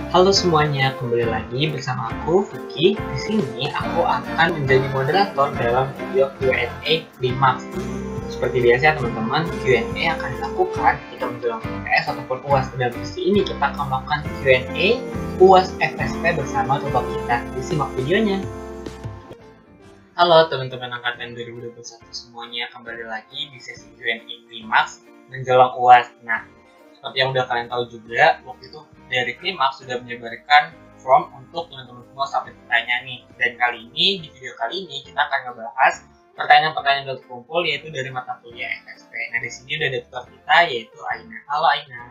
Halo semuanya, kembali lagi bersama aku Vicky. Di sini aku akan menjadi moderator dalam video Q&A Klimaks. Seperti biasa teman-teman, Q&A akan dilakukan ketika menjelang UTS ataupun UAS. Dan di sini kita akan melakukan Q&A UAS FSP bersama tutor kita. Disimak videonya. Halo teman-teman angkatan 2021 semuanya, kembali lagi di sesi Q&A Klimaks menjelang UAS. Nah, seperti yang udah kalian tahu juga, waktu itu dari Klimaks sudah menyebarkan form untuk teman-teman semua sampai pertanyaan nih. Dan kali ini, di video kali ini, kita akan ngebahas pertanyaan-pertanyaan yang terkumpul yaitu dari mata kuliah FSP. Nah, di sini udah ada tutor kita yaitu Aina. Halo Aina.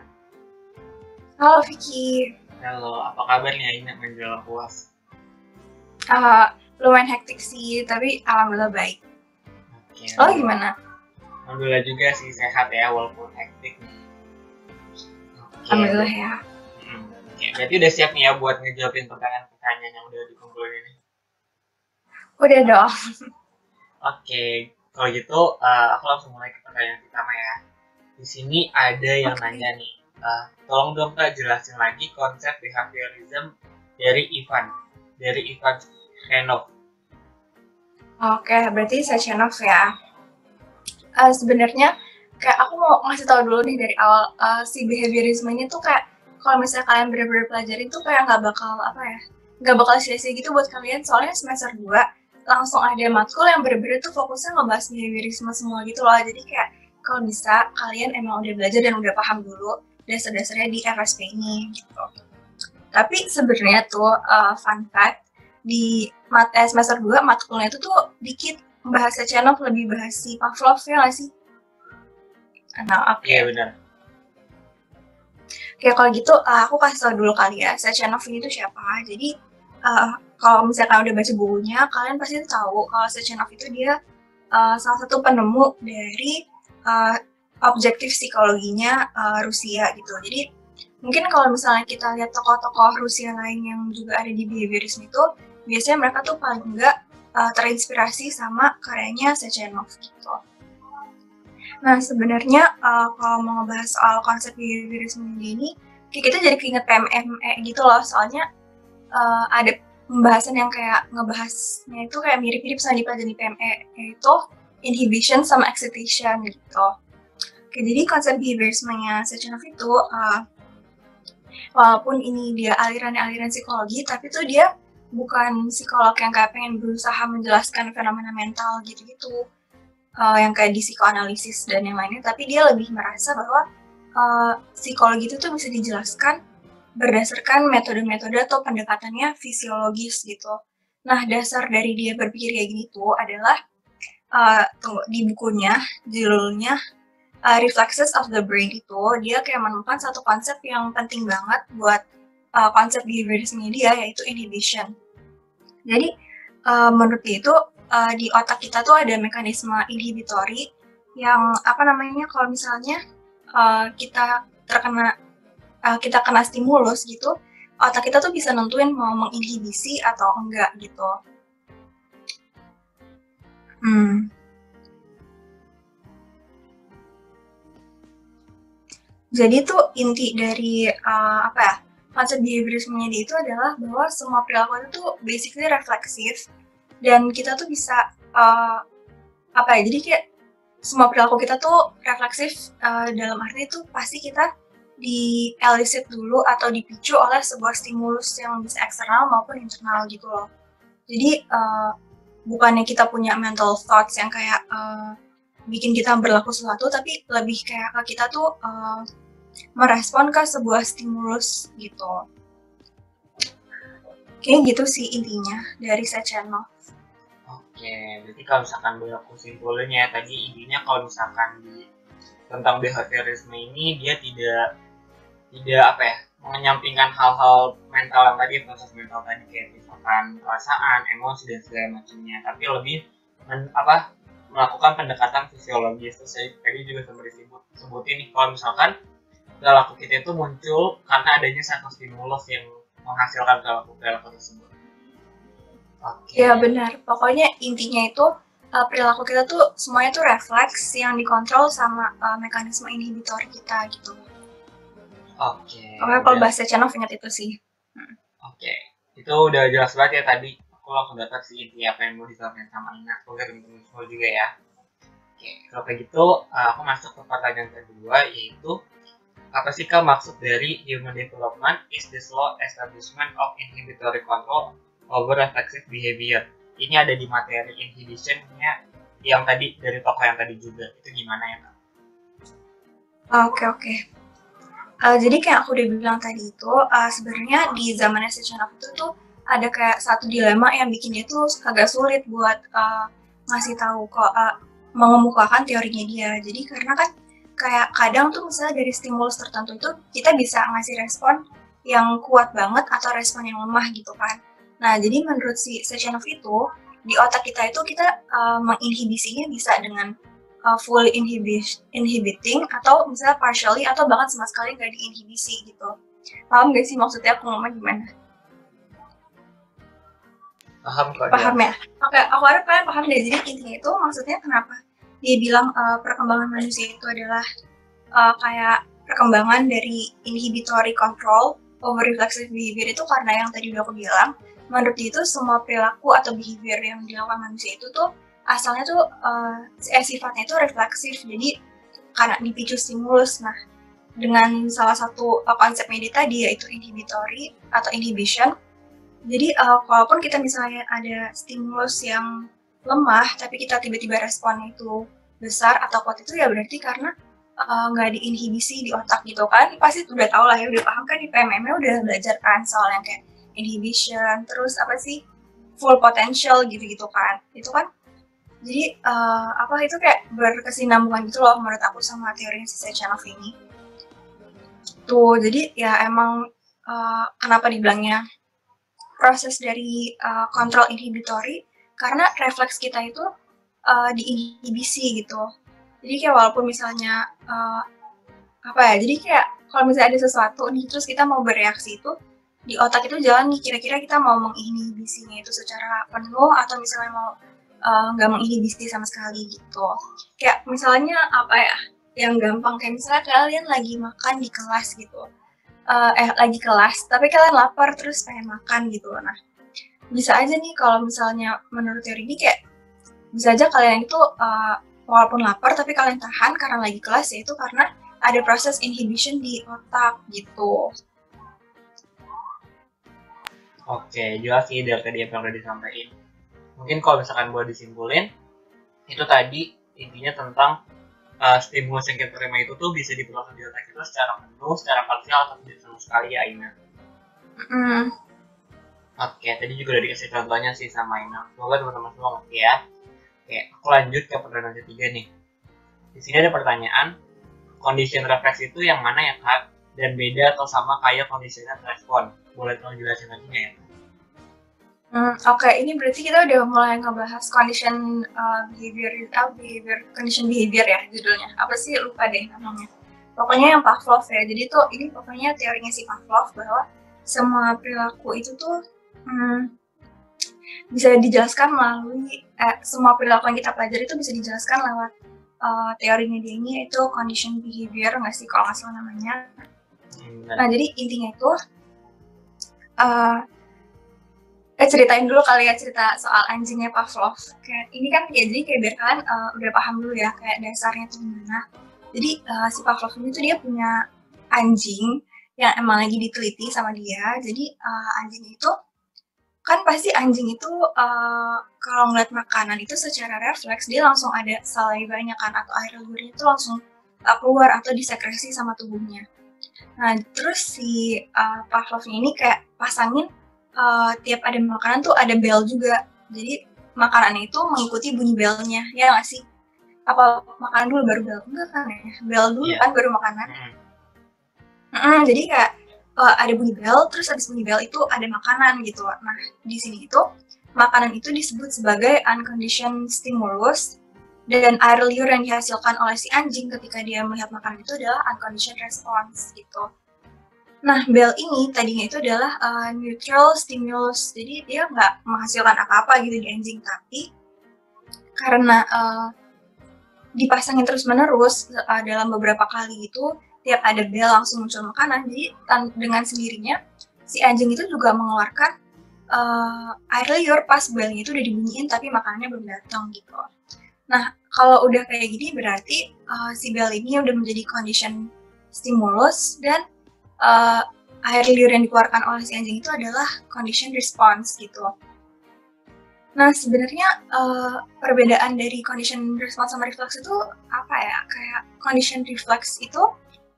Halo Vicky. Halo, apa kabarnya Aina menjelang UAS? Lumayan hektik sih, tapi alhamdulillah baik. Oke. Lo gimana? Alhamdulillah juga sih sehat ya, walaupun hektik. Alhamdulillah ya. Oke, berarti udah siap nih ya buat ngejawabin pertanyaan-pertanyaan yang udah dikumpulin ini? Udah dong. Oke, kalau gitu aku langsung mulai ke pertanyaan pertama ya. Di sini ada yang nanya nih, tolong dong Kak jelasin lagi konsep behaviorism dari Ivan Henov. Oke, berarti Sechenov ya. Sebenarnya kayak aku mau ngasih tahu dulu nih dari awal, si behaviorisme ini tuh kayak kalau misalnya kalian bener-bener pelajarin tuh kayak nggak bakal sia-sia gitu buat kalian, soalnya semester 2 langsung ada matkul yang bener-bener tuh fokusnya ngebahas behaviorisme semua gitu loh. Jadi kayak kalau bisa kalian emang udah belajar dan udah paham dulu dasar-dasarnya di FSP ini gitu. Tapi sebenarnya tuh fun fact di semester 2 matkulnya itu tuh dikit bahas Sechenov, lebih bahas si Pavlov ya nggak sih? Nah, oke. Iya benar. Oke, kalau gitu aku kasih tau dulu kali ya, Sechenov ini tuh siapa. Jadi kalau misalkan udah baca bukunya, kalian pasti tahu kalau Sechenov itu dia salah satu penemu dari objektif psikologinya Rusia gitu. Jadi mungkin kalau misalnya kita lihat tokoh-tokoh Rusia lain yang juga ada di behaviorisme itu, biasanya mereka tuh paling enggak terinspirasi sama karyanya Sechenov gitu. Nah, sebenarnya kalau mau ngebahas soal konsep behaviorisme ini, kita jadi keinget PMME gitu loh, soalnya ada pembahasan yang kayak ngebahasnya itu kayak mirip-mirip sama dipelajari PME, yaitu inhibition sama excitation gitu. Oke, jadi konsep behaviorismenya Sechenov itu, walaupun ini dia aliran psikologi, tapi tuh dia bukan psikolog yang kayak pengen berusaha menjelaskan fenomena mental gitu-gitu. Yang kayak di psikoanalisis dan yang lainnya, tapi dia lebih merasa bahwa psikologi itu tuh bisa dijelaskan berdasarkan metode-metode atau pendekatannya fisiologis gitu. Nah, dasar dari dia berpikir kayak gini tuh adalah di bukunya judulnya Reflexes of the Brain itu dia kayak menemukan satu konsep yang penting banget buat konsep behaviorisme dia, yaitu inhibition. Jadi menurut dia itu di otak kita tuh ada mekanisme inhibitory yang kalau misalnya kita kena stimulus gitu, otak kita tuh bisa nentuin mau menginhibisi atau enggak gitu. Jadi tuh inti dari konsep behaviorismenya dia itu adalah bahwa semua perilaku itu tuh basically refleksif, dan kita tuh bisa jadi kayak semua perilaku kita tuh refleksif dalam arti itu pasti kita di-elicit dulu atau dipicu oleh sebuah stimulus yang bisa eksternal maupun internal gitu loh. Jadi bukannya kita punya mental thoughts yang kayak bikin kita berlaku sesuatu, tapi lebih kayak kita tuh merespon ke sebuah stimulus gitu. Kayak gitu sih intinya dari Sechenov. Oke, berarti kalau misalkan boleh aku simpulin ya, tadi intinya kalau misalkan tentang behaviorisme ini dia tidak menyampingkan hal-hal mental yang tadi, proses mental tadi kayak misalkan perasaan, emosi dan segala macamnya, tapi lebih melakukan pendekatan fisiologis. Terus saya tadi juga sempat disebutin nih kalau misalkan perilaku kita itu muncul karena adanya satu stimulus yang menghasilkan perilaku tersebut. Okay. Ya benar, pokoknya intinya itu perilaku kita tuh semuanya tuh refleks yang dikontrol sama mekanisme inhibitor kita gitu. Oke. Kalau bahasa Sechenov ingat itu sih. Oke, itu udah jelas banget ya tadi. Aku langsung dapat sih intinya apa yang mau disampaikan sama Ina. Semoga teman-teman semua juga ya. Oke, kalau kayak gitu aku masuk ke pertanyaan kedua, yaitu apa sih Kak maksud dari human development is the slow establishment of inhibitory control over reflexive behavior. Ini ada di materi inhibition-nya yang tadi dari tokoh yang tadi juga. Itu gimana ya Kak? Oke. Jadi kayak aku udah bilang tadi itu, sebenarnya di zamannya Sechenov itu tuh ada kayak satu dilema yang bikin dia tuh agak sulit buat ngasih tahu kok mengemukakan teorinya dia. Jadi karena kan kayak kadang tuh misalnya dari stimulus tertentu itu kita bisa ngasih respon yang kuat banget atau respon yang lemah gitu kan. Nah jadi menurut si Sechenov itu di otak kita itu kita menginhibisinya bisa dengan fully inhibiting atau misalnya partially atau bahkan sama sekali nggak diinhibisi gitu. Paham gak sih maksudnya aku ngomong gimana? Paham kok. Paham ya? Oke, aku harap kalian paham deh. Jadi intinya itu maksudnya kenapa dia bilang perkembangan manusia itu adalah kayak perkembangan dari inhibitory control over reflexive behavior itu karena yang tadi udah aku bilang, menurut dia itu semua perilaku atau behavior yang dilakukan manusia itu tuh asalnya tuh sifatnya itu refleksif, jadi karena dipicu stimulus. Nah, dengan salah satu konsepnya dia tadi yaitu inhibitory atau inhibition. Jadi walaupun kita misalnya ada stimulus yang lemah, tapi kita tiba-tiba responnya itu besar atau kuat itu ya berarti karena nggak diinhibisi di otak gitu kan. Pasti udah tau lah ya, udah paham kan di PMM-nya udah belajar kan soal yang kayak inhibition, terus apa sih full potential gitu-gitu kan. Itu kan jadi itu kayak berkesinambungan gitu loh menurut aku sama teorinya si Sechenov ini. Tuh, jadi ya emang kenapa dibilangnya proses dari kontrol inhibitory karena refleks kita itu diinhibisi gitu. Jadi kayak walaupun misalnya jadi kayak kalau misalnya ada sesuatu nih terus kita mau bereaksi itu di otak itu jalan nih kira-kira kita mau menginhibisinya itu secara penuh atau misalnya mau nggak menginhibisi sama sekali gitu. Kayak misalnya yang gampang kayak misalnya kalian lagi makan di kelas gitu, lagi kelas tapi kalian lapar terus pengen makan gitu. Nah bisa aja nih kalau misalnya menurut teori ini kayak bisa aja kalian itu walaupun lapar tapi kalian tahan karena lagi kelas, yaitu karena ada proses inhibition di otak gitu. Oke, jelas sih dari tadi apa yang udah disampaikan. Mungkin kalau misalkan buat disimpulin, itu tadi intinya tentang stimulus yang kita terima itu tuh bisa diproses di otak kita secara penuh, secara parsial, atau tidak sama sekali ya Ina. Oke, tadi juga udah dikasih contohnya sih sama Ina. Semoga teman-teman semua ngerti ya. Oke, aku lanjut ke pertanyaan ketiga nih. Di sini ada pertanyaan, condition reflex itu yang mana ya Kak? Dan beda atau sama kayak conditional respon? Boleh tolong jelasin lagi nggak ya? Oke, ini berarti kita udah mulai ngebahas condition condition behavior ya judulnya. Apa sih, lupa deh namanya. Pokoknya yang Pavlov ya. Jadi tuh ini pokoknya teorinya si Pavlov bahwa semua perilaku itu tuh bisa dijelaskan melalui semua perilaku yang kita pelajari itu bisa dijelaskan lewat teorinya dia ini, yaitu condition behavior, nggak sih kalau nggak salah namanya. Nah jadi intinya itu ceritain dulu kali ya cerita soal anjingnya Pavlov. Kayak ini kan ya, jadi kayak biar kalian udah paham dulu ya kayak dasarnya tuh gimana. Jadi si Pavlov ini tuh dia punya anjing yang emang lagi diteliti sama dia. Jadi anjing itu kan pasti anjing itu kalau ngeliat makanan itu secara refleks dia langsung ada salivanya kan, atau air liurnya itu langsung keluar atau disekresi sama tubuhnya. Nah terus si Pavlov ini kayak pasangin tiap ada makanan tuh ada bel juga. Jadi makanannya itu mengikuti bunyi belnya, ya nggak sih? Apa makanan dulu baru bel? Enggak kan ya? Bel dulu kan baru makanan. Jadi kayak ada bunyi bel, terus habis bunyi bel itu ada makanan gitu. Nah di sini itu makanan itu disebut sebagai unconditioned stimulus, dan air liur yang dihasilkan oleh si anjing ketika dia melihat makanan itu adalah unconditioned response gitu. Nah, bel ini tadinya itu adalah neutral stimulus, jadi dia nggak menghasilkan apa-apa gitu di anjing, tapi karena dipasangin terus-menerus dalam beberapa kali itu, tiap ada bel langsung muncul makanan, jadi dengan sendirinya si anjing itu juga mengeluarkan air liur pas belnya itu udah dibunyiin tapi makanannya belum datang gitu. Nah, kalau udah kayak gini berarti si bel ini udah menjadi condition stimulus dan air liur yang dikeluarkan oleh si anjing itu adalah condition response gitu. Nah, sebenarnya perbedaan dari condition response sama reflex itu apa ya? Kayak condition reflex itu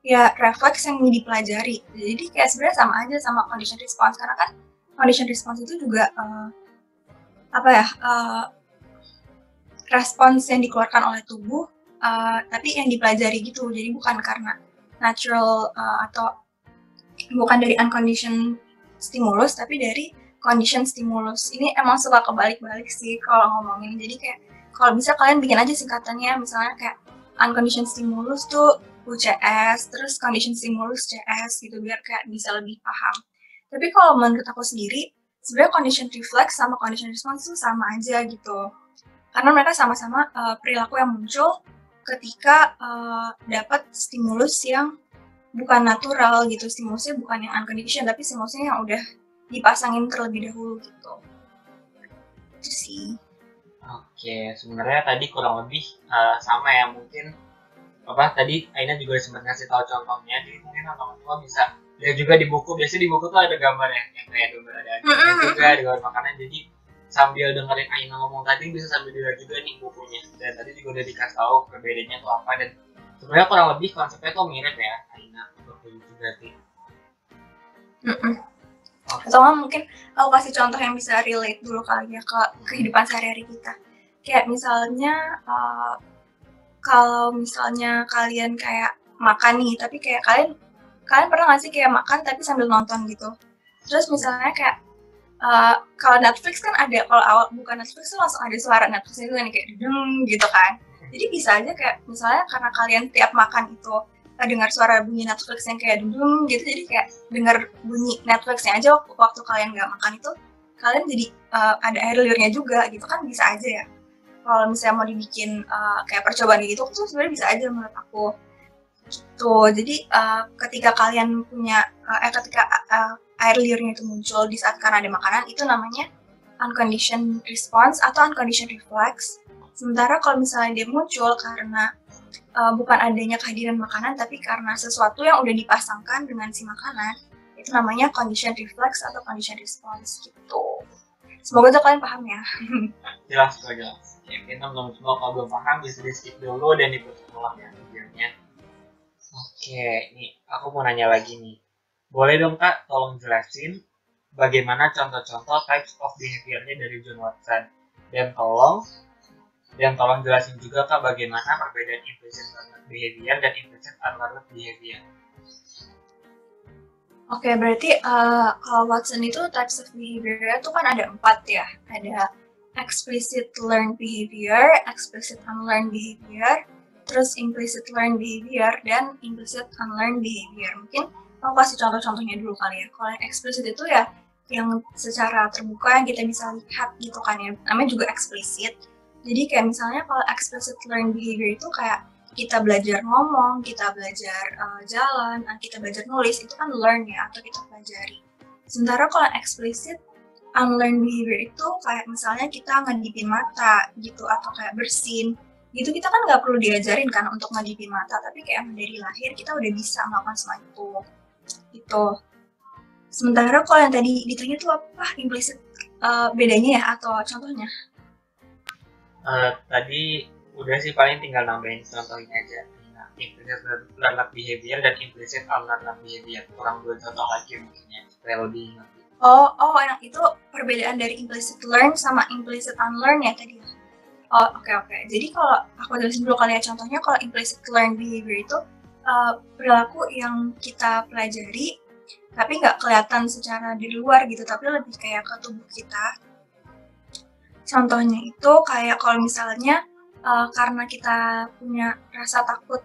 ya refleks yang dipelajari. Jadi kayak sebenarnya sama aja sama condition response karena kan condition response itu juga respons yang dikeluarkan oleh tubuh tapi yang dipelajari gitu. Jadi bukan karena natural atau bukan dari unconditioned stimulus tapi dari condition stimulus. Ini emang suka kebalik-balik sih kalau ngomongin. Jadi kayak kalau bisa kalian bikin aja singkatannya, misalnya kayak unconditioned stimulus tuh UCS, terus condition stimulus CS gitu biar kayak bisa lebih paham. Tapi kalau menurut aku sendiri, sebenarnya condition reflex sama condition response tuh sama aja gitu. Karena mereka sama-sama perilaku yang muncul ketika dapat stimulus yang bukan natural gitu. Stimulusnya bukan yang unconditioned, tapi stimulusnya yang udah dipasangin terlebih dahulu gitu. Itu sih. Oke, sebenarnya tadi kurang lebih sama ya, mungkin tadi Aina juga sempat ngasih tahu contohnya, jadi mungkin teman-teman bisa lihat juga di buku. Biasanya di buku tuh ada gambar yang kayak gambar ada juga di gambar makanan, jadi sambil dengerin Aina ngomong tadi bisa sambil dilihat juga nih bukunya. Dan tadi juga udah dikasih tahu perbedaannya tuh apa, dan sebenarnya kurang lebih konsepnya tuh mirip ya Aina begitu berarti. Atau mungkin aku kasih contoh yang bisa relate dulu kali ya ke kehidupan sehari-hari kita. Kayak misalnya kalau misalnya kalian kayak makan nih, tapi kayak kalian pernah nggak sih kayak makan tapi sambil nonton gitu? Terus misalnya kayak kalau Netflix kan ada, kalau awal buka Netflix tuh langsung ada suara Netflix itu kan kayak deng gitu kan. Jadi bisa aja kayak misalnya karena kalian tiap makan itu dengar suara bunyi Netflix yang kayak deng gitu, jadi kayak dengar bunyi Netflixnya aja waktu kalian nggak makan itu, kalian jadi ada air liurnya juga gitu kan, bisa aja ya. Kalau misalnya mau dibikin kayak percobaan gitu tuh sebenarnya bisa aja menurut aku. Tuh, jadi ketika kalian punya ketika air liurnya itu muncul di saat karena ada makanan, itu namanya unconditioned response atau unconditioned reflex. Sementara kalau misalnya dia muncul karena bukan adanya kehadiran makanan, tapi karena sesuatu yang udah dipasangkan dengan si makanan, itu namanya conditioned reflex atau conditioned response gitu. Semoga tuh kalian paham ya. Jelas. Ya, mungkin teman-teman semua kalau belum paham bisa di skip dulu dan ikutin ulang ya videonya. Oke, nih aku mau nanya lagi nih. Boleh dong Kak, tolong jelasin bagaimana contoh-contoh types of behavior-nya dari John Watson. Dan tolong jelasin juga Kak bagaimana perbedaan implicit learned behavior dan implicit unlearned behavior. Oke, berarti kalau Watson itu types of behavior itu kan ada 4 ya. Ada explicit learned behavior, explicit unlearned behavior, terus implicit learned behavior, dan implicit unlearned behavior. Mungkin aku kasih contoh-contohnya dulu kali ya. Kalau yang explicit itu ya yang secara terbuka yang kita bisa lihat gitu kan ya. Namanya juga explicit. Jadi kayak misalnya kalau explicit learned behavior itu kayak kita belajar ngomong, kita belajar jalan, kita belajar nulis, itu kan learn ya, atau kita pelajari. Sementara kalau explicit unlearned behavior itu kayak misalnya kita ngedipin mata gitu, atau kayak bersin gitu, kita kan nggak perlu diajarin kan untuk ngedipin mata, tapi kayak dari lahir kita udah bisa melakukan semua itu gitu. Sementara kalau yang tadi ditanya tuh apa implicit bedanya ya atau contohnya? Tadi udah sih, paling tinggal nambahin contoh ini aja. Nah, implicit learned behavior dan implicit unlearned behavior. Kurang 2 contoh lagi mungkin ya, supaya lebih ngerti. Oh, yang itu perbedaan dari implicit learn sama implicit unlearn ya tadi. Oh, oke. Jadi kalau aku jelasin dulu kali ya contohnya, kalau implicit learn behavior itu perilaku yang kita pelajari tapi nggak kelihatan secara di luar gitu, tapi lebih kayak ke tubuh kita. Contohnya itu kayak kalau misalnya karena kita punya rasa takut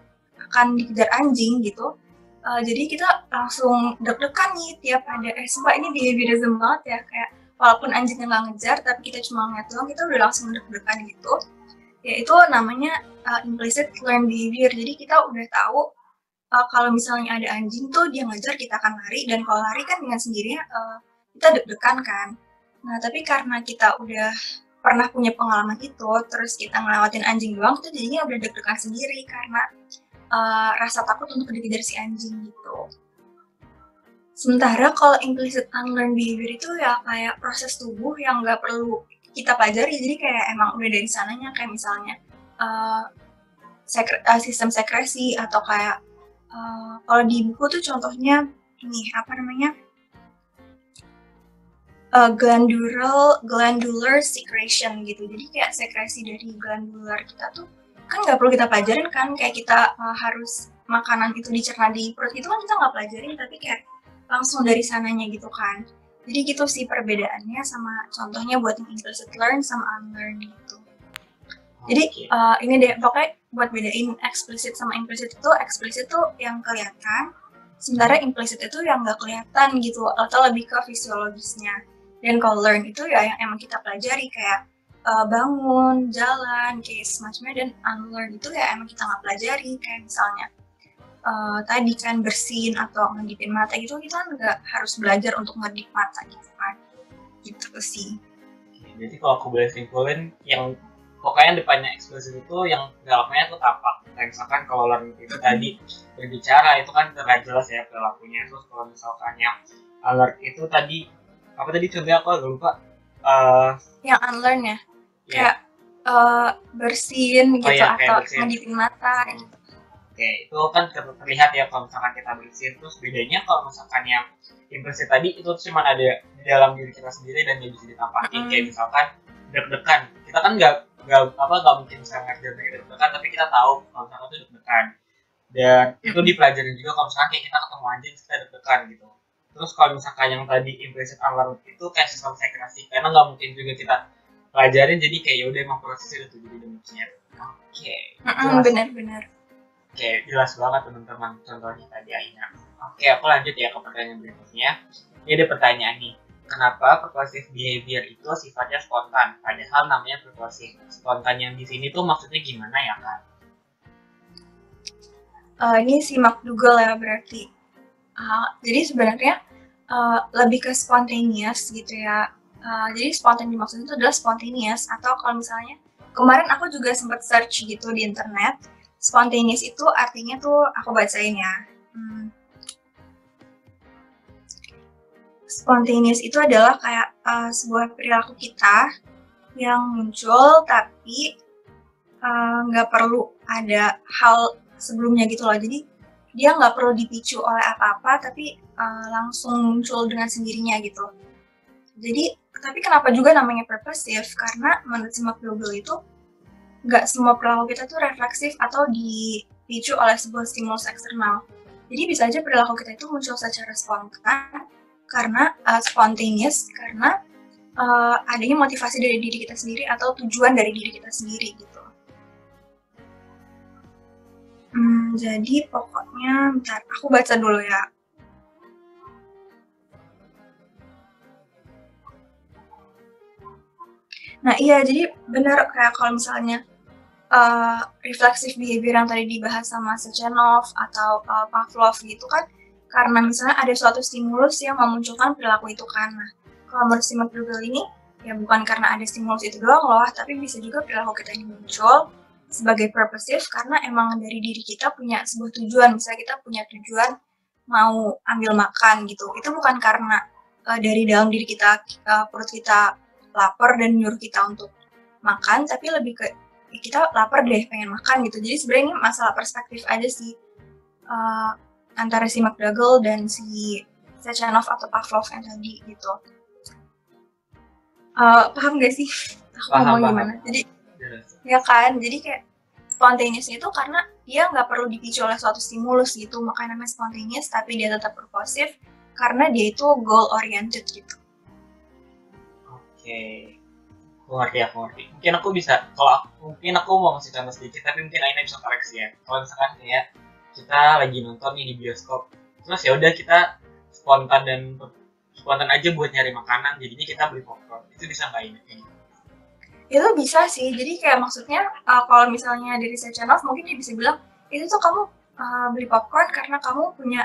akan dikejar anjing gitu, jadi kita langsung deg-degan nih tiap ada sumpah ini behaviorism banget ya, kayak walaupun anjingnya nggak ngejar tapi kita cuma ngeliat doang, kita udah langsung deg-degan gitu. Ya itu namanya implicit learned behavior. Jadi kita udah tahu kalau misalnya ada anjing tuh dia ngejar kita akan lari, dan kalau lari kan dengan sendirinya kita deg-degan kan. Nah tapi karena kita udah pernah punya pengalaman itu, terus kita ngelewatin anjing doang, kita jadinya udah deg-degan sendiri karena rasa takut untuk dikejar si anjing gitu. Sementara kalau implicit unlearned behavior itu ya kayak proses tubuh yang nggak perlu kita pelajari, jadi kayak emang udah dari sananya, kayak misalnya sistem sekresi, atau kayak kalau di buku tuh contohnya ini apa namanya, glandular secretion gitu. Jadi kayak sekresi dari glandular kita tuh kan nggak perlu kita pelajarin kan, kayak kita harus makanan itu dicerna di perut itu kan kita nggak pelajarin, tapi kayak langsung dari sananya gitu kan. Jadi gitu sih perbedaannya sama contohnya buat yang implicit learn sama unlearn gitu. Jadi ini deh pokoknya buat bedain explicit sama implicit itu, explicit tuh yang kelihatan, sementara implicit itu yang nggak kelihatan gitu, atau lebih ke fisiologisnya. Dan kalau learn itu ya yang emang kita pelajari, kayak bangun, jalan, kayak semacamnya. Dan unlearn itu ya emang kita nggak pelajari, kayak misalnya tadi kan bersin atau ngedipin mata gitu, kita kan nggak harus belajar untuk ngedip mata gitu kan. Gitu sih. Jadi kalau aku boleh simpulin, yang pokoknya depannya eksplisit itu yang dalamnya tuh tampak. Kayak misalkan kalau learn itu tadi berbicara, itu kan terlihat jelas ya perilakunya. Terus kalau misalkan yang alert itu tadi, apa tadi contohnya aku agak lupa. Yang unlearn ya? Kayak bersin gitu, atau ngedipin mata gitu. Oke, itu kan terlihat ya kalau misalkan kita bersin. Terus bedanya kalau misalkan yang implicit tadi itu cuma ada di dalam diri kita sendiri dan nggak bisa ditampakin. Kayak misalkan deg-degan, kita kan nggak mungkin bisa ngerjain deg-degan, tapi kita tahu kalau misalkan itu deg-degan. Dan itu dipelajarin juga kalau misalkan kayak kita ketemu anjing kita deg-degan gitu. Terus kalau misalkan yang tadi implicit unlearned itu kayak sistem sekresi, karena nggak mungkin juga kita pelajarin, jadi kayak yaudah emang prosesnya itu jadi demikian. Oke. Benar-benar. Oke, jelas banget teman-teman contohnya tadi Aina. Oke, aku lanjut ya ke pertanyaan berikutnya. Ini ada pertanyaan nih. Kenapa persuasive behavior itu sifatnya spontan? Padahal namanya persuasif. Spontan yang di sini tuh maksudnya gimana ya, Kak? Ini simak Google ya berarti. Jadi sebenarnya lebih ke spontaneous gitu ya. Jadi spontan dimaksud itu adalah spontaneous, atau kalau misalnya kemarin aku juga sempat search gitu di internet. Spontaneous itu artinya tuh aku bacain ya. Spontaneous itu adalah kayak sebuah perilaku kita yang muncul tapi nggak perlu ada hal sebelumnya gitu loh. Jadi dia nggak perlu dipicu oleh apa-apa, tapi langsung muncul dengan sendirinya gitu. Jadi tapi kenapa juga namanya purposive? Karena menurut simak Google itu nggak semua perilaku kita tuh refleksif atau dipicu oleh sebuah stimulus eksternal. Jadi bisa aja perilaku kita itu muncul secara spontan karena spontaneous, karena adanya motivasi dari diri kita sendiri atau tujuan dari diri kita sendiri gitu. Jadi pokoknya, bentar, aku baca dulu ya. Nah iya, jadi benar kayak kalau misalnya reflexive behavior yang tadi dibahas sama Sechenov atau Pavlov gitu kan, karena misalnya ada suatu stimulus yang memunculkan perilaku itu kan. Nah, kalau menurut simak Google ini, ya bukan karena ada stimulus itu doang loh, tapi bisa juga perilaku kita ini muncul sebagai purposive karena emang dari diri kita punya sebuah tujuan. Misalnya kita punya tujuan mau ambil makan gitu, itu bukan karena dari dalam diri kita, perut kita lapar dan menyuruh kita untuk makan, tapi lebih ke kita lapar deh, pengen makan gitu. Jadi sebenarnya ini masalah perspektif aja sih antara si McDougall dan si Sechenov atau Pavlov yang tadi gitu. Paham gak sih aku ngomong gimana? Jadi ya kan, jadi kayak spontaneous itu karena dia nggak perlu dipicu oleh suatu stimulus gitu, makanya namanya spontaneous, tapi dia tetap purposive karena dia itu goal oriented gitu. Oke. Aku ngerti. Mungkin aku mau ngasih contoh sedikit, tapi mungkin Aina bisa koreksi ya. Kalau misalkan kayak kita lagi nonton nih di bioskop, terus ya udah kita spontan aja buat nyari makanan, jadinya kita beli popcorn. Itu bisa nggak Aina? Itu bisa sih. Jadi kayak maksudnya kalau misalnya dari Sechenov mungkin dia bisa bilang itu tuh kamu beli popcorn karena kamu punya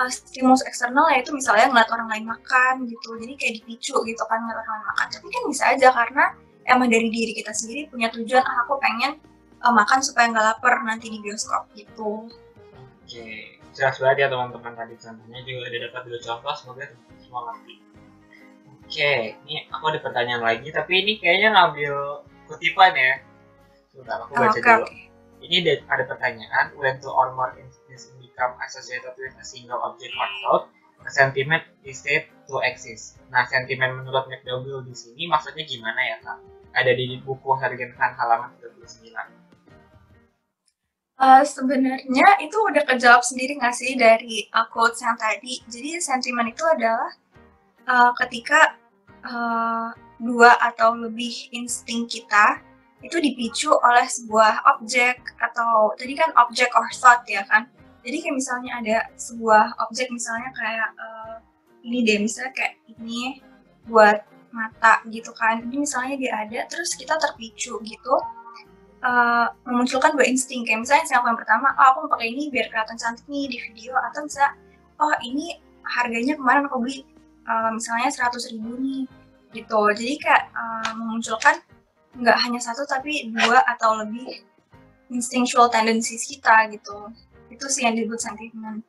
stimulus eksternal, yaitu misalnya ngeliat orang lain makan gitu, jadi kayak dipicu gitu kan ngeliat orang lain makan. Tapi kan bisa aja karena emang dari diri kita sendiri punya tujuan, aku pengen makan supaya nggak lapar nanti di bioskop gitu. Oke, jelas banget ya teman-teman, tadi contohnya juga ada dapat dua contoh, semoga teman-teman semua ngerti. Oke, ini aku ada pertanyaan lagi, tapi ini kayaknya ngambil kutipan ya. Sebentar, aku baca dulu. Ini ada pertanyaan, when two or more instances become associated with a single object or thought, a sentiment is said to exist. Nah, sentimen menurut McDougall di sini maksudnya gimana ya, Kak? Ada di buku Hargen Khan halaman 39. Sebenarnya itu udah kejawab sendiri nggak sih dari quotes yang tadi. Jadi sentimen itu adalah ketika dua atau lebih insting kita itu dipicu oleh sebuah objek, atau tadi kan objek or thought ya kan. Jadi kayak misalnya ada sebuah objek, misalnya kayak ini deh, misalnya kayak ini buat mata gitu kan. Ini misalnya dia ada, terus kita terpicu gitu. Memunculkan dua insting, kayak misalnya insting aku yang pertama, oh aku mau pakai ini biar kelihatan cantik nih di video, atau misalnya oh ini harganya kemarin aku beli misalnya 100.000 nih gitu. Jadi kayak memunculkan nggak hanya satu tapi dua atau lebih instinctual tendencies kita gitu. Itu sih yang disebut sentimen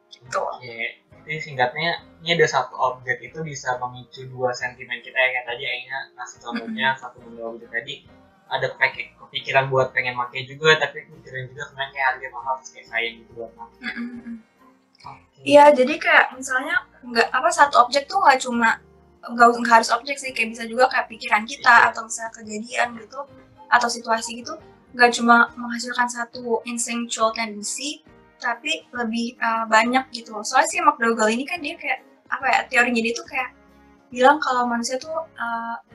gitu. Oke, jadi singkatnya ini ada satu objek itu bisa memicu dua sentimen kita ya, kayak tadi Aina ngasih contohnya satu benda objek tadi ada kepikiran buat pengen pakai juga, tapi kepikiran juga sebenarnya kayak harga mahal terus kayak sayang gitu buat pakai. Iya, jadi kayak misalnya satu objek tuh nggak harus objek sih, kayak bisa juga kayak pikiran kita atau misalnya kejadian gitu atau situasi gitu, nggak cuma menghasilkan satu instinctual tendency tapi lebih banyak gitu. Soalnya sih McDougall ini kan dia kayak teorinya dia tuh kayak bilang kalau manusia tuh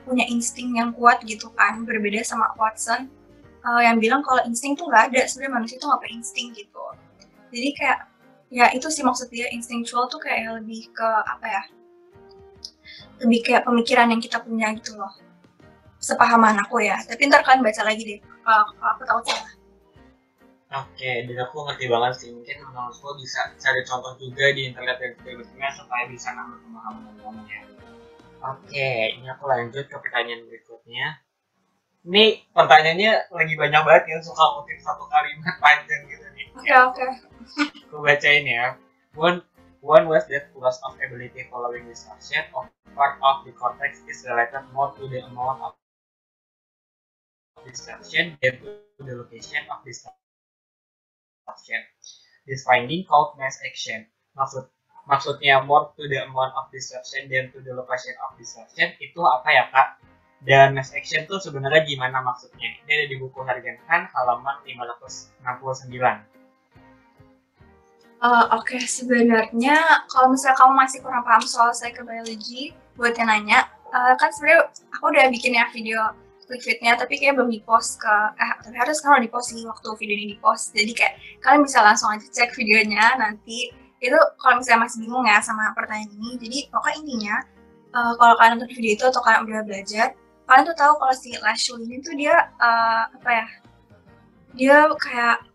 punya insting yang kuat gitu kan, berbeda sama Watson yang bilang kalau insting tuh nggak ada, sebenarnya manusia tuh nggak punya insting gitu. Jadi kayak ya itu sih maksud dia instinctual tuh kayak lebih ke lebih kayak pemikiran yang kita punya gitu loh, sepahaman aku ya. Tapi ntar kalian baca lagi deh kalau aku tahu salah. Oke, dan aku ngerti banget sih, mungkin menurutku bisa cari contoh juga di internet yang berikutnya supaya bisa nambah pemahaman kamu ya. Oke, ini aku lanjut ke pertanyaan berikutnya. Ini pertanyaannya lagi banyak banget yang suka kutip satu kalimat panjang gitu nih. Oke. Aku bacain ya. One was that loss of ability following distortion of part of the cortex is related more to the amount of distortion than to the location of distortion. This finding called mass action. Maksudnya more to the amount of distortion than to the location of distortion itu apa ya, Kak? Dan mass action itu sebenarnya gimana maksudnya? Ini ada di buku Hargen Khan halaman 569. Oke, sebenarnya kalau misalnya kamu masih kurang paham soal psychobiology, buat yang nanya, kan sebenarnya aku udah bikin ya video clickfeednya, tapi kayak belum di-post tapi harus kalau di-post sih waktu video ini di-post. Jadi kayak kalian bisa langsung aja cek videonya nanti. Itu kalau misalnya masih bingung ya sama pertanyaan ini, jadi pokoknya intinya kalau kalian nonton video itu atau kalian udah belajar, kalian tuh tahu kalau si Lashley ini tuh dia dia kayak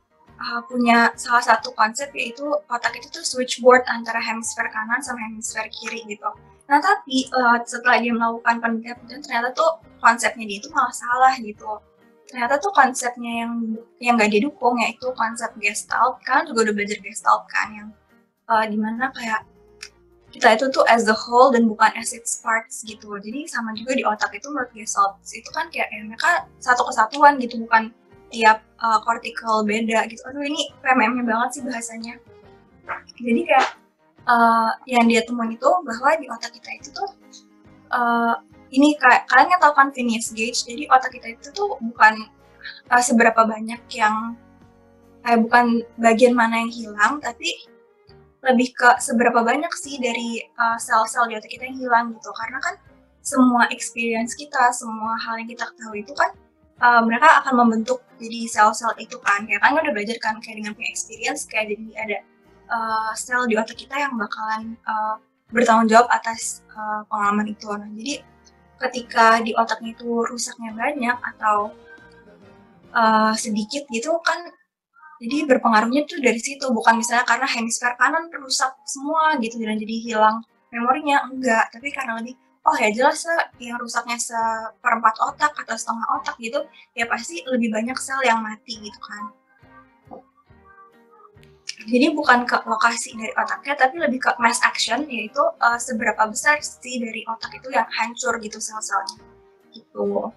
punya salah satu konsep, yaitu otak itu tuh switchboard antara hemisfer kanan sama hemisfer kiri gitu. Nah tapi setelah dia melakukan penelitian ternyata tuh konsepnya dia itu malah salah gitu. Ternyata tuh konsepnya yang nggak didukung, yaitu konsep Gestalt. Kalian juga udah belajar Gestalt kan, yang dimana kayak kita itu tuh as the whole dan bukan as its parts gitu. Jadi sama juga di otak itu menurut Gestalt itu kan kayak mereka satu kesatuan gitu, bukan tiap cortical beda gitu. Aduh ini PMM-nya banget sih bahasanya. Jadi kayak yang dia temuin itu bahwa di otak kita itu tuh ini kayak kalian tahu kan Phineas Gage. Jadi otak kita itu tuh bukan seberapa banyak yang bukan bagian mana yang hilang, tapi lebih ke seberapa banyak sih dari sel-sel di otak kita yang hilang gitu. Karena kan semua experience kita, semua hal yang kita ketahui itu kan mereka akan membentuk jadi sel-sel itu kan. Kayak kan udah belajar kan, kayak dengan punya experience, kayak jadi ada sel di otak kita yang bakalan bertanggung jawab atas pengalaman itu. Nah, jadi ketika di otaknya itu rusaknya banyak atau sedikit gitu kan, Jadi berpengaruhnya tuh dari situ, bukan misalnya karena hemisfer kanan rusak semua gitu dan jadi hilang memorinya, enggak. Tapi karena lebih, oh ya jelas lah yang rusaknya seperempat otak atau setengah otak gitu, ya pasti lebih banyak sel yang mati gitu kan. Jadi bukan ke lokasi dari otaknya, tapi lebih ke mass action, yaitu seberapa besar sih dari otak itu yang hancur gitu sel-selnya. Gitu.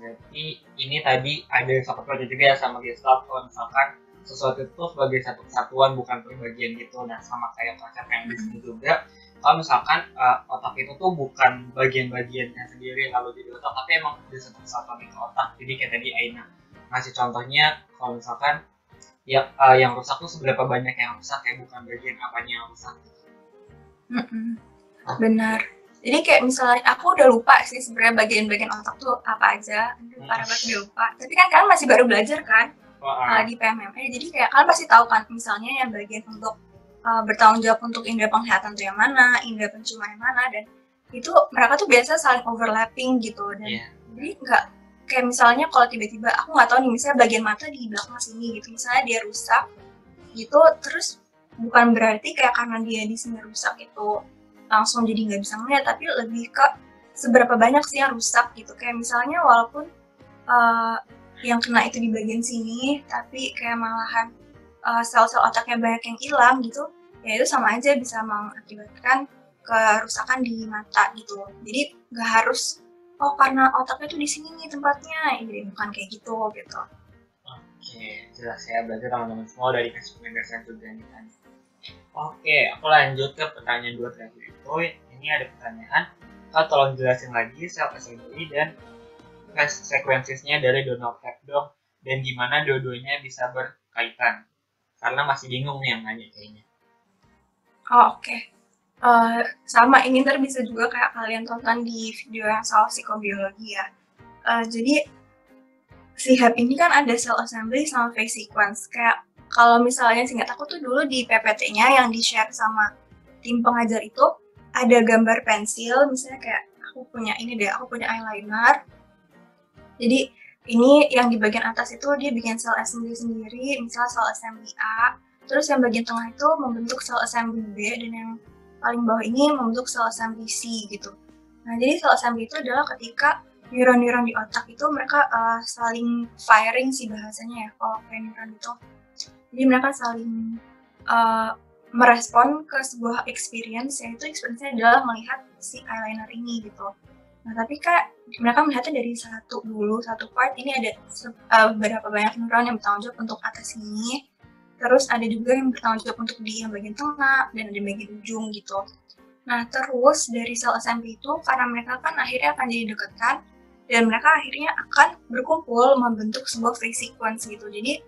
Berarti ini tadi ada satu juga ya sama Gestalt, kalau misalkan sesuatu itu sebagai satu kesatuan bukan per bagian gitu. Nah sama kayak konsep yang di sini juga, kalau misalkan otak itu tuh bukan bagian-bagiannya sendiri lalu jadi otak, tapi emang ada satu kesatuan itu otak. Jadi kayak tadi Aina ngasih contohnya, kalau misalkan ya yang rusak tuh seberapa banyak yang rusak, kayak bukan bagian apanya yang rusak. Benar. Jadi kayak misalnya aku udah lupa sih sebenarnya bagian-bagian otak tuh apa aja, parah banget udah lupa. Tapi kan kalian masih baru belajar kan di PMME, jadi kayak kalian pasti tahu kan misalnya yang bagian untuk bertanggung jawab untuk indera penglihatan tuh yang mana, indera penciuman yang mana, dan itu mereka tuh biasa saling overlapping gitu. Dan jadi nggak kayak misalnya kalau tiba-tiba aku nggak tahu nih misalnya bagian mata di belakang sini gitu, misalnya dia rusak gitu, terus bukan berarti kayak karena dia di sini rusak itu langsung jadi nggak bisa ngeliat, tapi lebih ke seberapa banyak sih yang rusak gitu. Kayak misalnya walaupun yang kena itu di bagian sini, tapi kayak malahan sel-sel otaknya banyak yang hilang gitu, ya itu sama aja bisa mengakibatkan kerusakan di mata gitu. Jadi nggak harus karena otaknya tuh di sini nih tempatnya, jadi bukan kayak gitu gitu. Oke, jelas ya, berarti teman-teman semua udah dikasih penjelasan juga nih kan. Oke, aku lanjut ke pertanyaan 2 terakhir itu. Ini ada pertanyaan, Kak tolong jelasin lagi sel assembly dan sekuensisnya dari Donald Hebb dong, dan gimana dua-duanya bisa berkaitan. Karena masih bingung nih yang nanya kayaknya. Oke. Sama, ini ntar bisa juga kayak kalian tonton di video yang soal psikobiologi ya. Jadi si Hebb ini kan ada cell assembly sama phase sequence. Kayak kalau misalnya singkat aku tuh dulu di PPT-nya yang di-share sama tim pengajar itu ada gambar pensil, misalnya kayak aku punya eyeliner. Jadi ini yang di bagian atas itu dia bikin cell assembly sendiri, misalnya cell assembly A. Terus yang bagian tengah itu membentuk cell assembly B, dan yang paling bawah ini membentuk cell assembly C gitu. Nah, jadi cell assembly itu adalah ketika neuron-neuron di otak itu mereka saling firing sih bahasanya ya, kalau kayak neuron itu. Jadi mereka saling merespon ke sebuah experience, yaitu experience-nya adalah melihat si eyeliner ini gitu. Nah, tapi Kak, mereka melihatnya dari satu part, ini ada beberapa banyak neuron yang bertanggung jawab untuk atas sini, terus ada juga yang bertanggung jawab untuk di yang bagian tengah, dan ada bagian ujung gitu. Nah, terus dari cell assembly itu, karena mereka kan akhirnya akan jadi dekatan, dan mereka akhirnya akan berkumpul membentuk sebuah phase sequence gitu. Jadi,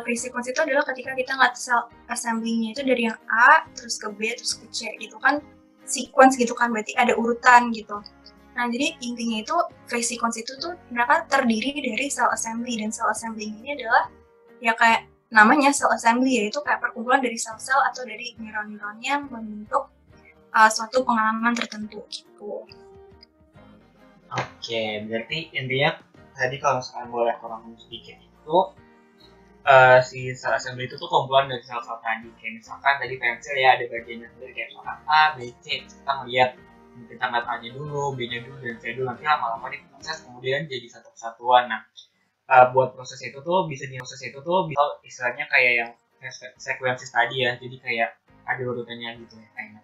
phase sequence itu adalah ketika kita ngeliat cell assembly-nya itu dari yang A, terus ke B, terus ke C gitu kan, sequence gitu kan, berarti ada urutan gitu. Nah, jadi intinya itu phase sequence itu tuh mereka terdiri dari cell assembly, dan cell assembly ini adalah ya kayak namanya cell assembly, yaitu kayak perkumpulan dari sel-sel atau dari neuron-neuron yang membentuk suatu pengalaman tertentu gitu. Oke, berarti intinya tadi kalau misalkan boleh kurang sedikit itu si cell assembly itu tuh kumpulan dari sel-sel tadi. Kayak misalkan tadi pensil ya ada bagiannya sendiri kayak misalkan A, B, C. Kita melihat A-nya dulu, B-nya dulu, dan C dulu, nanti lama-lama diproses kemudian jadi satu kesatuan. Nah, buat proses itu tuh bisa istilahnya kayak yang sekuensis tadi ya, jadi kayak ada urutannya gitu ya kayaknya.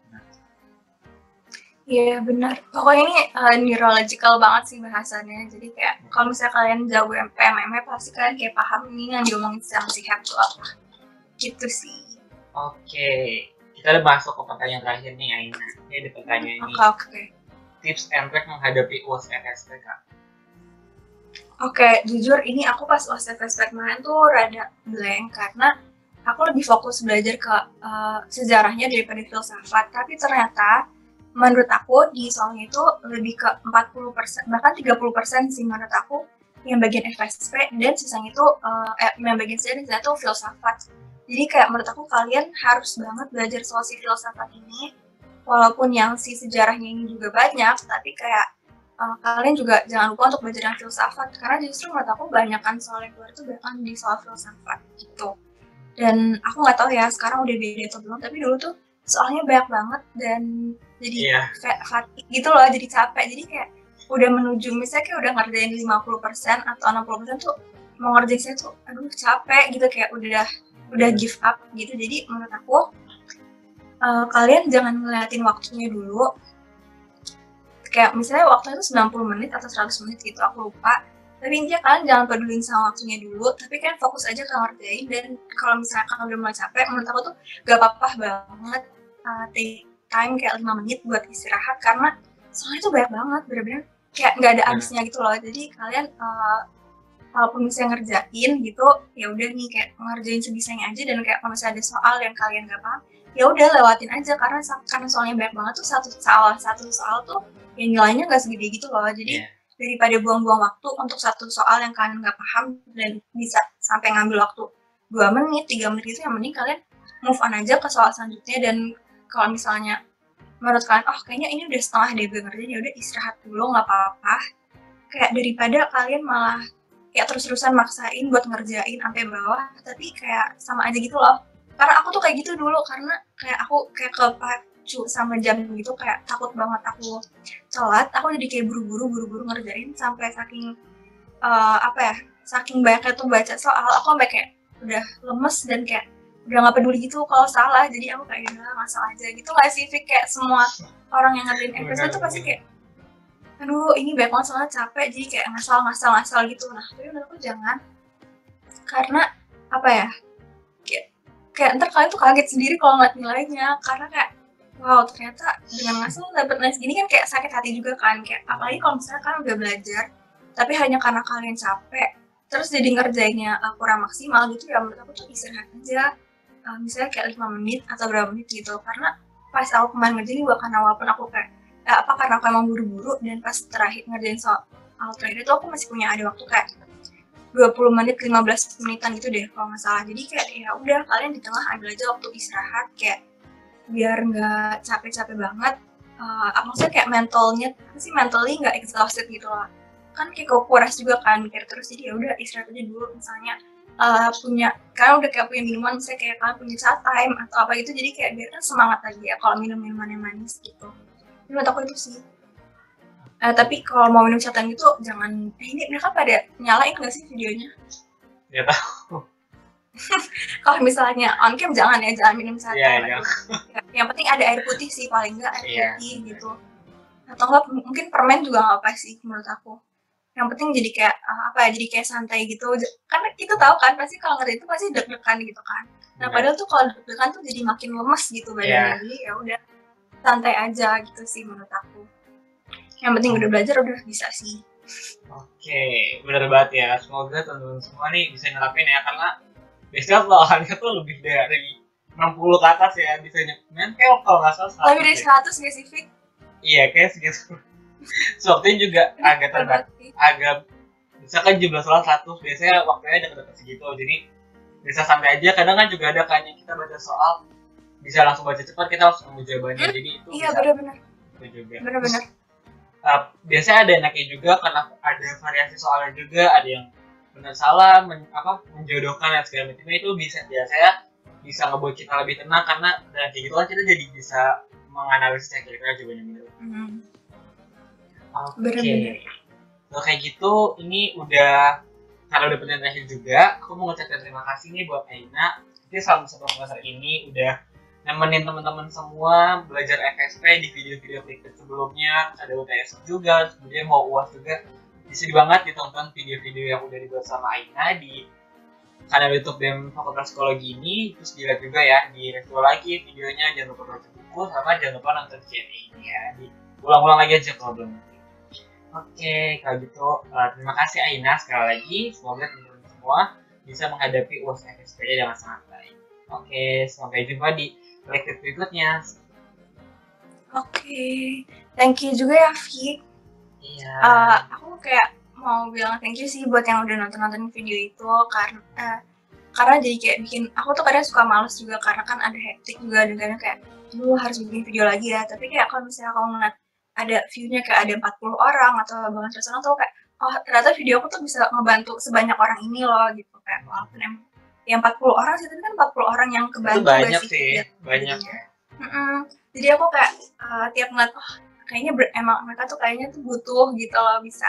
Iya benar, pokoknya ini neurological banget sih bahasannya. Jadi kayak kalau misalnya kalian jago PMME pasti kalian kayak paham ini yang diomongin sama si Hebb tuh apa gitu sih. Oke, kita udah masuk ke pertanyaan terakhir nih Aina. Ini ada pertanyaan ini. Oke. Tips and trick menghadapi UAS FSP, Kak. Oke, jujur ini aku pas UAS FSP kemarin tuh rada blank karena aku lebih fokus belajar ke sejarahnya daripada filsafat. Tapi ternyata menurut aku di soalnya itu lebih ke 40%, bahkan 30% sih menurut aku yang bagian FSP, dan sisanya itu yang bagian sejarah itu filsafat. Jadi kayak menurut aku kalian harus banget belajar soal si filsafat ini, walaupun yang si sejarahnya ini juga banyak, tapi kayak kalian juga jangan lupa untuk belajar yang filsafat, karena justru menurut aku kebanyakan soal yang keluar itu bahkan di soal filsafat gitu. Dan aku nggak tahu ya sekarang udah beda atau belum, tapi dulu tuh soalnya banyak banget dan jadi fatigue gitu loh, jadi capek. Jadi kayak udah menuju misalnya kayak udah ngerjain 50% atau 60% tuh mau ngerjain saya tuh aduh capek gitu, kayak udah give up gitu. Jadi menurut aku kalian jangan ngeliatin waktunya dulu, kayak misalnya waktunya itu 90 menit atau 100 menit gitu, aku lupa. Tapi intinya kalian jangan pedulin sama waktunya dulu, tapi kan fokus aja ke ngerjain. Dan kalau misalnya kalian udah mulai capek, menurut aku tuh gak apa-apa banget take time kayak 5 menit buat istirahat, karena soalnya tuh banyak banget, bener-bener kayak gak ada habisnya gitu loh. Jadi kalian walaupun misalnya ngerjain gitu, ya udah nih kayak ngerjain sebisanya aja. Dan kayak kalau misalnya ada soal yang kalian gak paham, ya udah lewatin aja, karena soalnya banyak banget tuh, satu soal tuh yang nilainya nggak segede gitu loh. Jadi daripada buang-buang waktu untuk satu soal yang kalian nggak paham dan bisa sampai ngambil waktu 2 menit, 3 menit gitu, yang mending kalian move on aja ke soal selanjutnya. Dan kalau misalnya menurut kalian, oh kayaknya ini udah setengah deh gue ngerjain, ya udah istirahat dulu, nggak apa-apa. Kayak daripada kalian malah kayak terus-terusan maksain buat ngerjain sampai bawah, tapi kayak sama aja gitu loh. Karena aku tuh kayak gitu dulu, karena kayak aku kayak kepacu sama jam gitu, kayak takut banget aku telat. Aku jadi kayak buru-buru ngerjain sampai saking saking banyaknya tuh baca soal, aku sampai kayak udah lemes dan kayak udah nggak peduli gitu kalau salah. Jadi aku kayak udah nggak salah aja gitu. Nggak sih Fik, kayak semua orang yang ngerjain FSP tuh pasti kayak aduh ini banyak banget soalnya capek, jadi kayak ngasal gitu. Nah tapi menurut aku jangan, karena apa ya, kayak ntar kalian tuh kaget sendiri kalau ngeliat nilainya, karena kayak wow ternyata dengan ngasal dapet nilai segini kan kayak sakit hati juga kan. Kayak apalagi kalau misalnya kalian udah belajar tapi hanya karena kalian capek terus jadi ngerjainnya kurang maksimal gitu, ya menurut aku tuh istirahat aja, misalnya kayak 5 menit atau berapa menit gitu. Karena pas aku kemarin ngerjain juga, karena walaupun aku kayak karena aku emang buru-buru, dan pas terakhir ngerjain soal terakhir itu aku masih punya ada waktu kayak 20 menit 15 menitan gitu deh kalau nggak salah. Jadi kayak ya udah kalian di tengah ambil aja waktu istirahat, kayak biar nggak capek-capek banget. Maksudnya kayak mentally nggak exhausted gitu lah, kan kayak kuras juga kan mikir terus. Jadi ya udah istirahat aja dulu. Misalnya kalian udah kayak punya minuman, misalnya kayak kalian punya saat time atau apa gitu, jadi kayak biar kan semangat lagi ya kalau minum minuman yang manis gitu. Menurut aku itu sih. Tapi kalau mau minum catan gitu jangan, ini mereka pada nyalain nggak sih videonya? Ya tahu. Kalau misalnya on cam jangan minum catan. Yang penting ada air putih sih, paling nggak air putih gitu. Atau enggak mungkin permen juga nggak apa sih menurut aku. Yang penting jadi kayak jadi kayak santai gitu. Karena kita tahu kan pasti kalau ngerti itu pasti deg-degan gitu kan. Nah padahal tuh kalau deg-degan tuh jadi makin lemes gitu badannya. Jadi ya udah santai aja gitu sih menurut aku. Yang penting udah belajar udah bisa sih. Oke, bener banget ya. Semoga teman-teman semua nih bisa nerapin ya, karena biasanya lawannya tuh lebih dari 60 ke atas ya, bisa kayak kalau nggak salah 100. Lebih dari 100 nggak sih Fik? Iya kayak segitu. Waktunya juga agak terbatas, agak misalkan jumlah soal 100, biasanya waktunya dekat-dekat segitu. Jadi bisa santai aja. Kadang kan juga ada kayaknya kita baca soal bisa langsung baca cepat, kita langsung nemu jawabannya. Jadi itu iya benar-benar. Itu juga. Benar-benar. Biasanya ada enaknya juga karena ada variasi soalnya juga, ada yang benar salah, menjodohkan dan segala macamnya. Itu biasanya bisa ngebuat kita lebih tenang, karena dan kayak gitu kan kita jadi bisa menganalisis kira-kira jawabannya benar. Oke. Kalau kayak gitu, ini udah karena udah pertanyaan terakhir juga, aku mau ngucapin terima kasih nih buat Aina. Jadi selama 1 semester ini udah nemenin teman-teman semua belajar FSP di video-video berikut sebelumnya. Ada UTS juga, kemudian mau UAS juga. Bisa banget ditonton video-video yang udah dibuat sama Aina di kanal YouTube BEM Fakultas Psikologi ini. Terus dilihat juga ya, di-review lagi videonya. Jangan lupa baca buku, sama jangan lupa nonton Q&A ini ya. Diulang-ulang lagi aja kalau belum. Oke, kalau gitu terima kasih Aina sekali lagi. Semoga teman-teman semua bisa menghadapi UAS FSP dengan sangat baik. Oke, sampai jumpa di lecture berikutnya. Oke, thank you juga ya Fik. Iya. Aku kayak mau bilang thank you sih buat yang udah nonton video itu, karena jadi kayak bikin aku tuh kadang suka males juga, karena kan ada hektik juga dan kadang kayak harus bikin video lagi ya. Tapi kayak kalau misalnya kamu ngeliat ada view-nya kayak ada 40 orang atau bahkan 100 orang tuh kayak, oh ternyata video aku tuh bisa ngebantu sebanyak orang ini loh gitu, kayak walaupun emang yang 40 orang sih, tapi kan 40 orang yang Itu kebantu banyak gak sih, sih? banyak. Jadi aku kayak tiap ngeliat, oh kayaknya emang mereka tuh kayaknya tuh butuh gitu loh bisa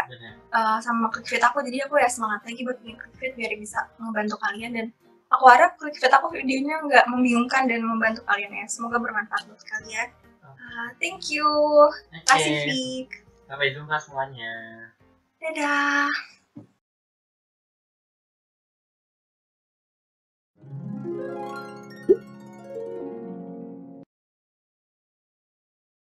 sama ClickFit aku, jadi aku ya semangat lagi buat bikin ClickFit biar bisa ngebantu kalian, dan aku harap ClickFit aku videonya nggak membingungkan dan membantu kalian ya, semoga bermanfaat buat kalian. Thank you, kasih Fik. Sampai jumpa semuanya. Dadah.